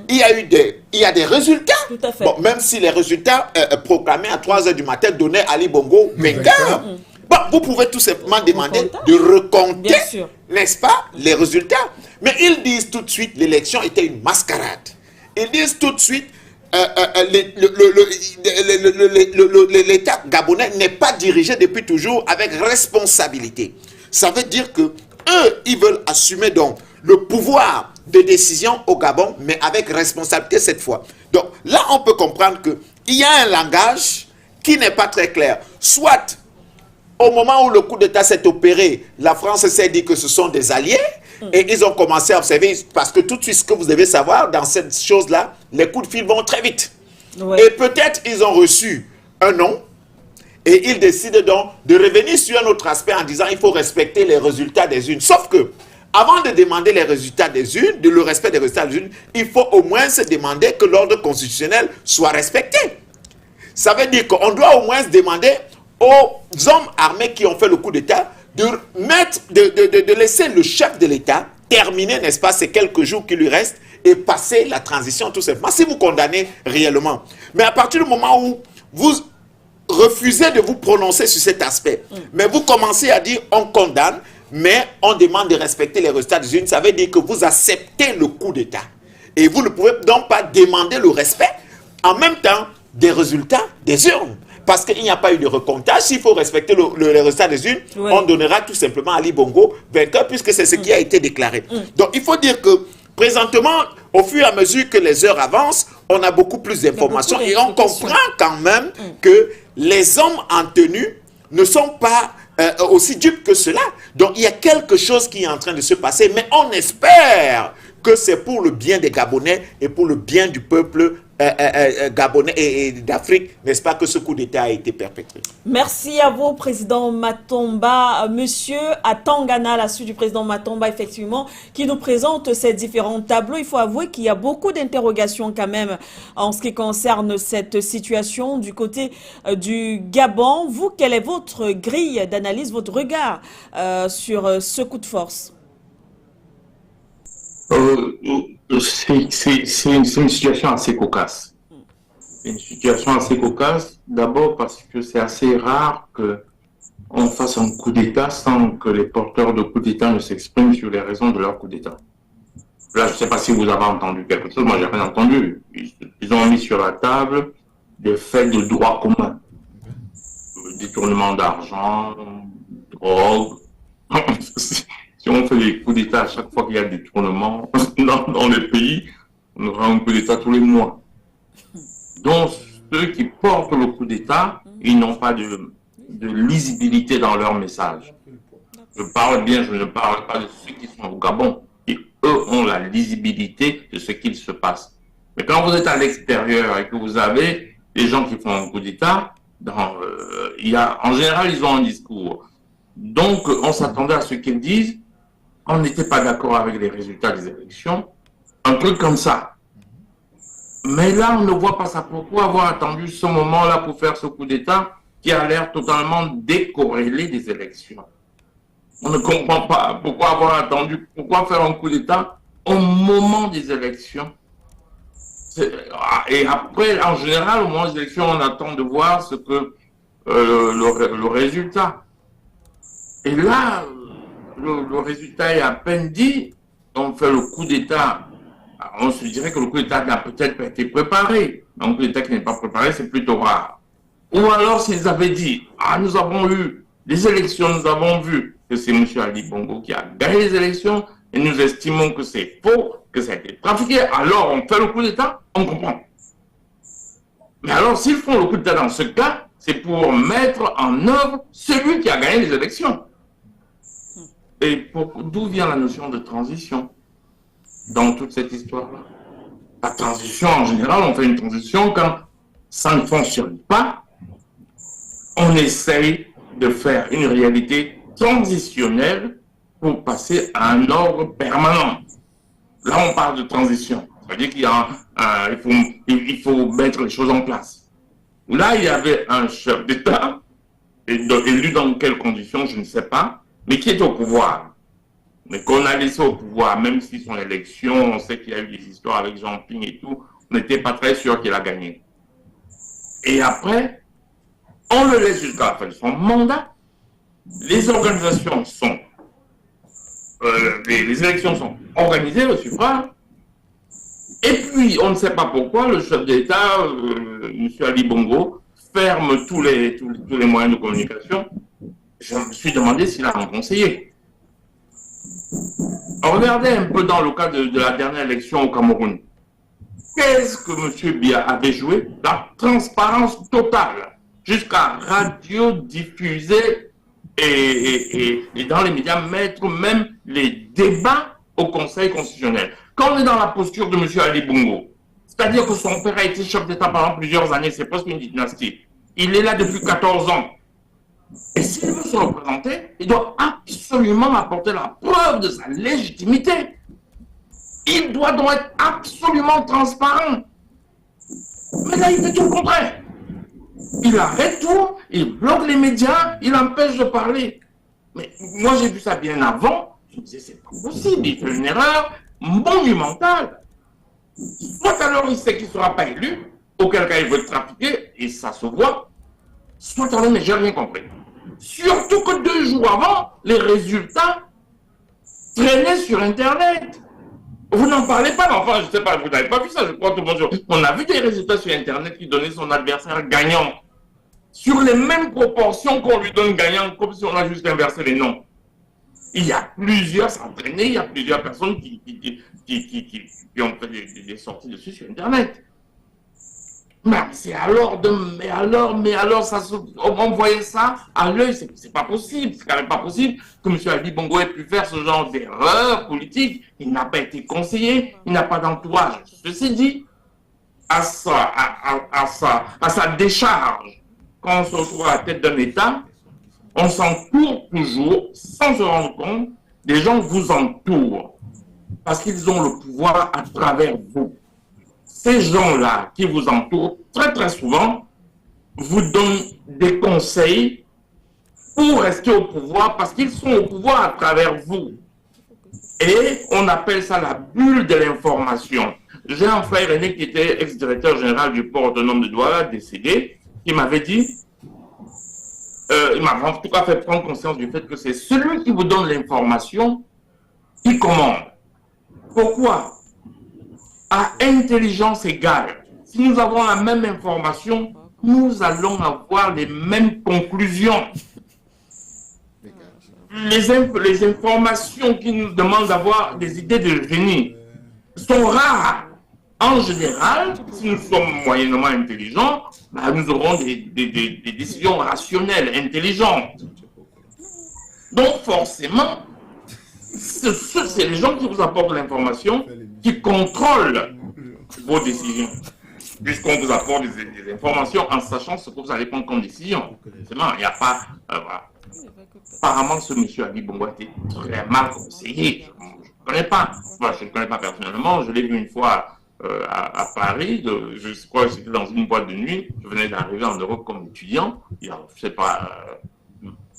Speaker 3: Il y a des résultats.
Speaker 1: Tout à fait.
Speaker 3: Bon, même si les résultats proclamés à 3 h du matin donnaient Ali Bongo vainqueur. Bon, vous pouvez tout simplement demander de recompter, n'est-ce pas, les résultats. Mais ils disent tout de suite l'élection était une mascarade. Ils disent tout de suite l'État gabonais n'est pas dirigé depuis toujours avec responsabilité. Ça veut dire que eux, ils veulent assumer donc le pouvoir de décision au Gabon, mais avec responsabilité cette fois. Donc là, on peut comprendre qu'il y a un langage qui n'est pas très clair. Soit au moment où le coup d'État s'est opéré, la France s'est dit que ce sont des alliés et ils ont commencé à observer, parce que tout de suite, ce que vous devez savoir, dans cette chose-là, les coups de fil vont très vite. Et peut-être ils ont reçu un nom et ils décident donc de revenir sur un autre aspect en disant il faut respecter les résultats des urnes. Sauf que, avant de demander les résultats des urnes, le respect des résultats des urnes, il faut au moins se demander que l'ordre constitutionnel soit respecté. Ça veut dire qu'on doit au moins se demander aux hommes armés qui ont fait le coup d'État de laisser le chef de l'État terminer, n'est-ce pas, ces quelques jours qui lui restent et passer la transition tout simplement, si vous condamnez réellement. Mais à partir du moment où vous refusez de vous prononcer sur cet aspect, mais vous commencez à dire on condamne, mais on demande de respecter les résultats des urnes, ça veut dire que vous acceptez le coup d'État. Et vous ne pouvez donc pas demander le respect en même temps des résultats des urnes. Parce qu'il n'y a pas eu de recomptage. S'il faut respecter les résultats des urnes, on donnera tout simplement Ali Bongo vainqueur, puisque c'est ce qui a été déclaré. Donc il faut dire que présentement, au fur et à mesure que les heures avancent, on a beaucoup plus d'informations et on comprend quand même que les hommes en tenue ne sont pas aussi dupes que cela. Donc il y a quelque chose qui est en train de se passer, mais on espère que c'est pour le bien des Gabonais et pour le bien du peuple gabonais et d'Afrique, n'est-ce pas, que ce coup d'État a été perpétré.
Speaker 1: Merci à vous, Président Matomba. Monsieur Atangana, la suite du Président Matomba, effectivement, qui nous présente ces différents tableaux. Il faut avouer qu'il y a beaucoup d'interrogations quand même en ce qui concerne cette situation du côté du Gabon. Vous, quelle est votre grille d'analyse, votre regard sur ce coup de force?
Speaker 9: C'est une situation assez cocasse. C'est une situation assez cocasse, d'abord parce que c'est assez rare qu'on fasse un coup d'État sans que les porteurs de coup d'État ne s'expriment sur les raisons de leur coup d'État. Là, je ne sais pas si vous avez entendu quelque chose, moi j'ai rien entendu. Ils ont mis sur la table des faits de droit commun. Détournement d'argent, drogue. Si on fait des coups d'État à chaque fois qu'il y a des détournements dans le pays, on aura un coup d'État tous les mois. Donc, ceux qui portent le coup d'État, ils n'ont pas de lisibilité dans leur message. Je parle bien, je ne parle pas de ceux qui sont au Gabon, qui eux ont la lisibilité de ce qu'il se passe. Mais quand vous êtes à l'extérieur et que vous avez des gens qui font un coup d'État, en général, ils ont un discours. Donc, on s'attendait à ce qu'ils disent. On n'était pas d'accord avec les résultats des élections. Un truc comme ça. Mais là, on ne voit pas ça. Pourquoi avoir attendu ce moment-là pour faire ce coup d'État qui a l'air totalement décorrélé des élections? On ne comprend pas pourquoi avoir attendu, pourquoi faire un coup d'État au moment des élections. Et après, en général, au moment des élections, on attend de voir ce que le résultat. Et là, le résultat est à peine dit. On fait le coup d'État. On se dirait que le coup d'État n'a peut-être pas été préparé. Un coup d'État qui n'est pas préparé, c'est plutôt rare. Ou alors, s'ils avaient dit, nous avons eu des élections, nous avons vu que c'est M. Ali Bongo qui a gagné les élections, et nous estimons que c'est faux, que ça a été trafiqué, alors on fait le coup d'État, on comprend. Mais alors, s'ils font le coup d'État dans ce cas, c'est pour mettre en œuvre celui qui a gagné les élections. Et d'où vient la notion de transition dans toute cette histoire-là? La transition, en général, on fait une transition quand ça ne fonctionne pas. On essaye de faire une réalité transitionnelle pour passer à un ordre permanent. Là, on parle de transition. C'est-à-dire qu'il faut mettre les choses en place. Là, il y avait un chef d'État, élu dans quelles conditions, je ne sais pas, mais qui est au pouvoir. Mais qu'on a laissé au pouvoir, même si son élection, on sait qu'il y a eu des histoires avec Jean Ping et tout, on n'était pas très sûr qu'il a gagné. Et après, on le laisse jusqu'à la fin de son mandat. Les organisations sont... les élections sont organisées, le suffrage. Et puis, on ne sait pas pourquoi, le chef d'État, M. Ali Bongo, ferme tous les moyens de communication. Je me suis demandé s'il a un conseiller. Regardez un peu dans le cas de la dernière élection au Cameroun. Qu'est-ce que M. Biya avait joué? La transparence totale, jusqu'à radio-diffuser et dans les médias, mettre même les débats au Conseil constitutionnel. Quand on est dans la posture de M. Ali Bongo, c'est-à-dire que son père a été chef d'État pendant plusieurs années, c'est presque une dynastie. Il est là depuis 14 ans. Et s'il veut se représenter, il doit absolument apporter la preuve de sa légitimité. Il doit donc être absolument transparent. Mais là, il fait tout le contraire. Il arrête tout, il bloque les médias, il empêche de parler. Mais moi, j'ai vu ça bien avant. Je me disais, c'est pas possible, il fait une erreur monumentale. Soit alors il sait qu'il ne sera pas élu, auquel cas il veut trafiquer, et ça se voit. Soit alors, mais j'ai rien compris. Surtout que 2 jours avant, les résultats traînaient sur Internet. Vous n'en parlez pas, mais enfin, je ne sais pas, vous n'avez pas vu ça, je crois tout bonjour. On a vu des résultats sur Internet qui donnaient son adversaire gagnant. Sur les mêmes proportions qu'on lui donne gagnant, comme si on a juste inversé les noms. Il y a plusieurs, ça a traîné, il y a plusieurs personnes qui ont fait des sorties dessus sur Internet. Mais alors, ça on voyait ça à l'œil, c'est pas possible, c'est quand même pas possible que M. Ali Bongo ait pu faire ce genre d'erreur politique. Il n'a pas été conseiller, il n'a pas d'entourage. Ceci dit, à sa décharge, quand on se retrouve à la tête d'un État, on s'entoure toujours, sans se rendre compte, des gens vous entourent, parce qu'ils ont le pouvoir à travers vous. Ces gens-là qui vous entourent, très très souvent, vous donnent des conseils pour rester au pouvoir, parce qu'ils sont au pouvoir à travers vous. Et on appelle ça la bulle de l'information. J'ai un frère aîné qui était ex-directeur général du port autonome de Douala, décédé, qui m'avait dit, il m'a en tout cas fait prendre conscience du fait que c'est celui qui vous donne l'information qui commande. Pourquoi? À intelligence égale, si nous avons la même information, nous allons avoir les mêmes conclusions. Les informations qui nous demandent d'avoir des idées de génie sont rares. En général, si nous sommes moyennement intelligents, nous aurons des décisions rationnelles, intelligentes. Donc forcément, c'est les gens qui vous apportent l'information, qui contrôlent vos décisions. Puisqu'on vous apporte des informations en sachant ce que vous allez prendre comme décision. Il n'y a pas... voilà. Apparemment, ce monsieur Ali Bongo a été très mal conseillé. Je ne connais pas. Enfin, je ne le connais pas personnellement. Je l'ai vu une fois à Paris. Je crois que c'était dans une boîte de nuit. Je venais d'arriver en Europe comme étudiant. Il y a, je ne sais pas,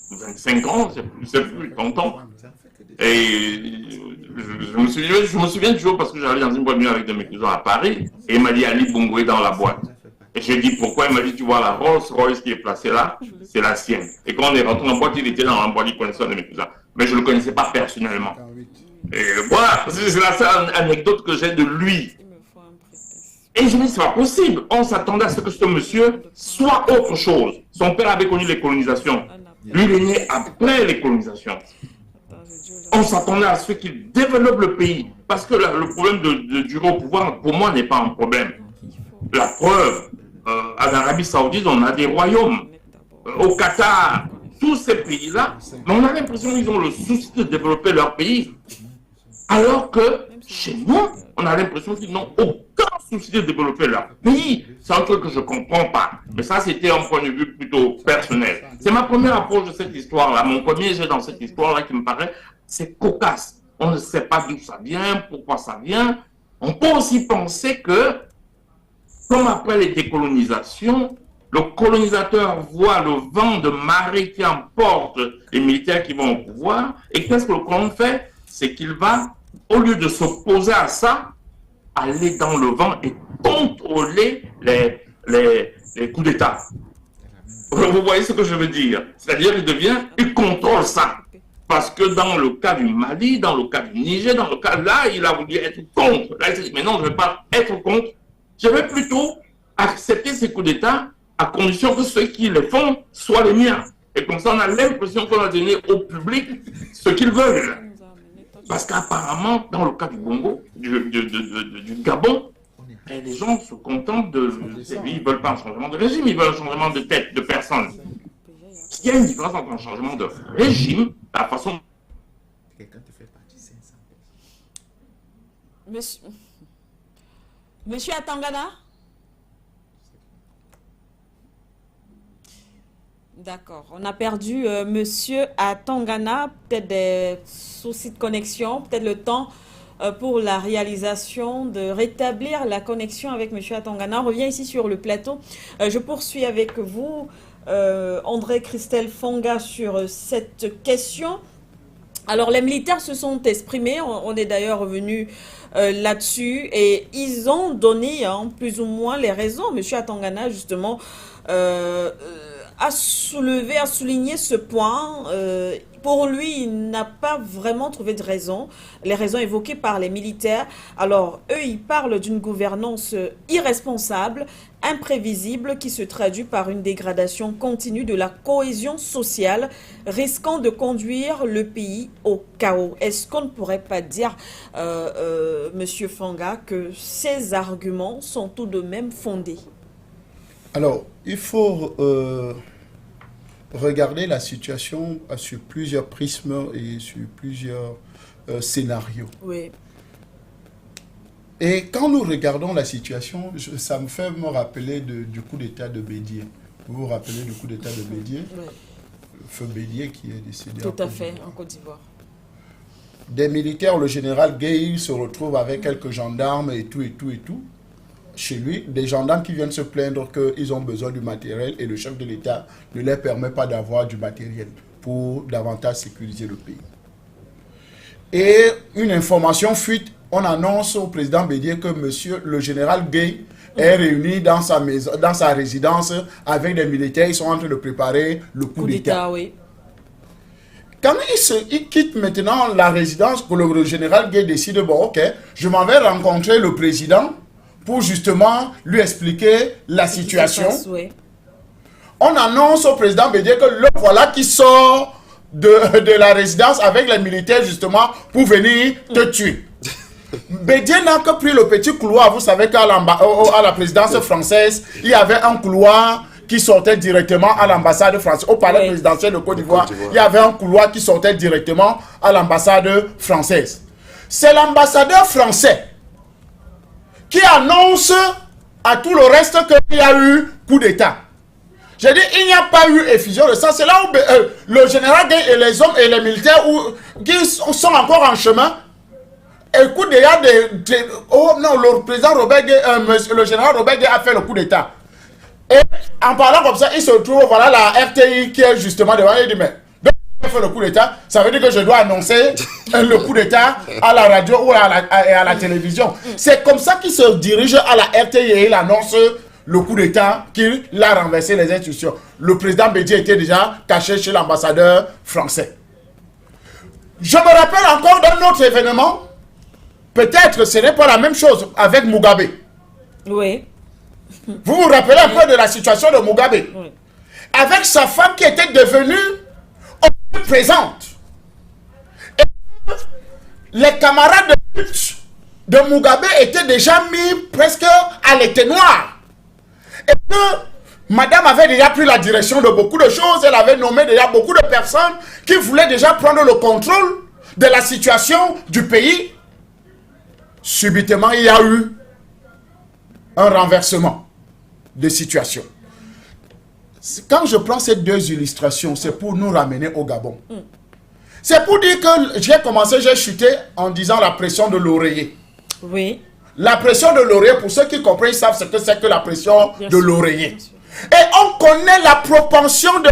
Speaker 9: 25 ans, c'est plus 30 ans. Et je me souviens toujours parce que j'allais dans une boîte de nuit avec de mes cousins à Paris. Et il m'a dit Ali Bongo est dans la boîte. Et j'ai dit pourquoi? Il m'a dit tu vois la Rolls-Royce qui est placée là, c'est la sienne. Et quand on est rentré en boîte, il était dans la boîte, il connaissait un de mes cousins. Mais je ne le connaissais pas personnellement. Et voilà, c'est la seule anecdote que j'ai de lui. Et je me dis c'est pas possible. On s'attendait à ce que ce monsieur soit autre chose. Son père avait connu les colonisations. Lui, il est né après les colonisations. On s'attendait à ce qu'il développe le pays. Parce que le problème de durer au pouvoir, pour moi, n'est pas un problème. La preuve, en Arabie Saoudite, on a des royaumes. Au Qatar, tous ces pays-là, mais on a l'impression qu'ils ont le souci de développer leur pays. Alors que chez nous, on a l'impression qu'ils n'ont aucun souci de développer leur pays. C'est un truc que je ne comprends pas. Mais ça, c'était un point de vue plutôt personnel. C'est ma première approche de cette histoire-là. Mon premier jet dans cette histoire-là qui me paraît, c'est cocasse. On ne sait pas d'où ça vient, pourquoi ça vient. On peut aussi penser que, comme après les décolonisations, le colonisateur voit le vent de marée qui emporte les militaires qui vont au pouvoir. Et qu'est-ce que le colon fait? C'est qu'il va, au lieu de s'opposer à ça, aller dans le vent et contrôler les coups d'État. Vous voyez ce que je veux dire? C'est-à-dire il contrôle ça. Parce que dans le cas du Mali, dans le cas du Niger, dans le cas là, il a voulu être contre. Là, il s'est dit, mais non, je ne vais pas être contre. Je vais plutôt accepter ces coups d'État à condition que ceux qui les font soient les miens. Et comme ça, on a l'impression qu'on a donné au public ce qu'ils veulent. Parce qu'apparemment, dans le cas du Bongo, du Gabon, les gens se contentent ils ne veulent pas un changement de régime, ils veulent un changement de tête, de personne. Il y a une différence entre un changement de régime, la façon...
Speaker 1: Monsieur Atangana? D'accord, on a perdu monsieur Atangana, peut-être des soucis de connexion, peut-être le temps pour la réalisation de rétablir la connexion avec monsieur Atangana. On revient ici sur le plateau. Je poursuis avec vous, André Christelle Fonga, sur cette question. Alors, les militaires se sont exprimés, on est d'ailleurs revenu là-dessus, et ils ont donné plus ou moins les raisons. Monsieur Atangana, justement, a souligné ce point. Pour lui, il n'a pas vraiment trouvé de raison, les raisons évoquées par les militaires. Alors, eux, ils parlent d'une gouvernance irresponsable, imprévisible, qui se traduit par une dégradation continue de la cohésion sociale, risquant de conduire le pays au chaos. Est-ce qu'on ne pourrait pas dire, Monsieur Fonga, que ces arguments sont tout de même fondés?
Speaker 2: Alors, il faut regarder la situation sur plusieurs prismes et sur plusieurs scénarios.
Speaker 1: Oui.
Speaker 2: Et quand nous regardons la situation, ça me fait me rappeler du coup d'État de Bédié. Vous vous rappelez du coup d'État de Bédié? Oui. Le feu Bédié qui est décédé
Speaker 1: tout à fait, en Côte d'Ivoire.
Speaker 2: Des militaires, le général Gueye se retrouve avec quelques gendarmes et tout. Chez lui, des gendarmes qui viennent se plaindre qu'ils ont besoin du matériel et le chef de l'État ne leur permet pas d'avoir du matériel pour davantage sécuriser le pays. Et une information fuite, on annonce au président Bédié que monsieur le général Gueye est réuni dans sa maison, dans sa résidence avec des militaires. Ils sont en train de préparer le coup d'État. Oui. Quand il quitte maintenant la résidence, que le général Gueye décide, bon ok, je m'en vais rencontrer le président pour justement lui expliquer la situation. Oui. On annonce au président Bédié que le voilà qui sort de la résidence avec les militaires justement pour venir te tuer. Bédié n'a que pris le petit couloir. Vous savez qu'à la présidence française, il y avait un couloir qui sortait directement à l'ambassade française. Au palais présidentiel de Côte d'Ivoire, il y avait un couloir qui sortait directement à l'ambassade française. C'est l'ambassadeur français qui annonce à tout le reste qu'il y a eu coup d'État. J'ai dit, il n'y a pas eu effusion de sang. C'est là où le général Gueye et les hommes et les militaires qui sont encore en chemin. Écoute, il y a oh non, le président Robert Gueye, le général Robert Gueye a fait le coup d'État. Et en parlant comme ça, il se trouve, voilà la RTI qui est justement devant. Il dit, mais donc, il a fait le coup d'État, ça veut dire que je dois annoncer le coup d'État à la radio ou à la télévision. C'est comme ça qu'il se dirige à la RTI et il annonce le coup d'État qu'il a renversé les institutions. Le président Bédi était déjà caché chez l'ambassadeur français. Je me rappelle encore d'un autre événement. Peut-être ce n'est pas la même chose avec Mugabe.
Speaker 1: Oui.
Speaker 2: Vous vous rappelez un peu de la situation de Mugabe? Oui. Avec sa femme qui était devenue présente. Et les camarades de lutte de Mugabe étaient déjà mis presque à l'éteignoir. Et que madame avait déjà pris la direction de beaucoup de choses. Elle avait nommé déjà beaucoup de personnes qui voulaient déjà prendre le contrôle de la situation du pays. Subitement, il y a eu un renversement de situation. Quand je prends ces deux illustrations, c'est pour nous ramener au Gabon. C'est pour dire que j'ai chuté en disant la pression de l'oreiller. Oui. La pression de l'oreiller, pour ceux qui comprennent, ils savent ce que c'est que la pression de l'oreiller. Et on connaît la propension de